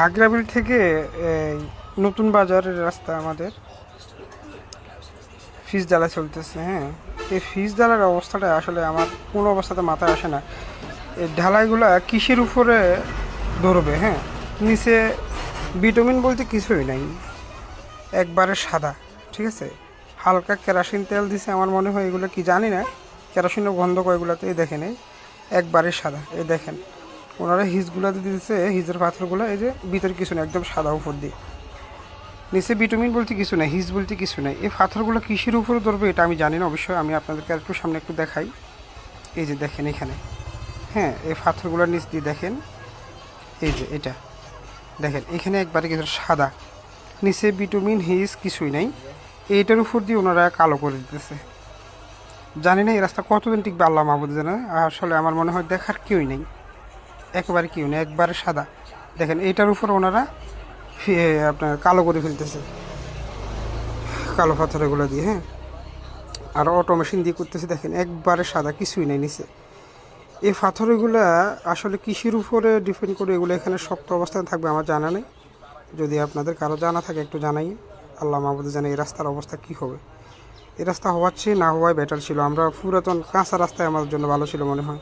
খাগড়াবিল থেকে এই নতুন বাজারের রাস্তা আমাদের ফিস ঢালা চলতেছে। হ্যাঁ, এই ফিস ঢালার অবস্থাটা আসলে আমার কোনো অবস্থাতে মাথায় আসে না। এই ঢালাইগুলো কিসের উপরে ধরবে? হ্যাঁ, নিচে ভিটামিন বলতে কিছুই নাই, একবারে সাদা। ঠিক আছে, হালকা কেরোসিন তেল দিছে আমার মনে হয়, এগুলো কি জানি না, কেরোসিনের গন্ধ কয়গুলোতে। এই দেখেন, এই একবারে সাদা। এই দেখেন ওনারা হিজগুলোতে দিতেছে, হিজের পাথরগুলো এই যে ভিতরে কিছু না, একদম সাদা উপর দিয়ে। নিচে ভিটামিন বলতে কিছু নাই, হিজ বলতে কিছু নাই। এই পাথরগুলো কিসের উপরে ধরবে এটা আমি জানি না অবশ্যই। আমি আপনাদেরকে একটু সামনে একটু দেখাই। এই যে দেখেন এখানে, হ্যাঁ, এই পাথরগুলোর নিচ দিয়ে দেখেন, এই যে এটা দেখেন, এখানে একবারে কিছু সাদা, নিচে ভিটামিন হিজ কিছুই নাই। এইটার উপর দিয়ে ওনারা কালো করে দিতেছে। জানি না এই রাস্তা কতদিন টিকবে, আল্লাহ মাহবুদ জানে। আসলে আমার মনে হয় দেখার কেউই নেই, একেবারে কেউ নেই, একবারে সাদা। দেখেন এইটার উপর ওনারা আপনার কালো করে ফেলতেছে, কালো পাথর এগুলো দিয়ে। হ্যাঁ, আর অটো মেশিন দিয়ে করতেছে। দেখেন একবারে সাদা, কিছুই নেই নিচে। এই পাথরগুলা আসলে কৃষির উপরে ডিপেন্ড করে এগুলো এখানে শক্ত অবস্থায় থাকবে আমার জানা নেই। যদি আপনাদের কারো জানা থাকে একটু জানাই। আল্লাহ মাহবুদ জানে এই রাস্তার অবস্থা কী হবে। এই রাস্তা হওয়ার চেয়ে না হওয়াই বেটার ছিল। আমরা পুরাতন কাঁচা রাস্তায় আমাদের জন্য ভালো ছিল মনে হয়।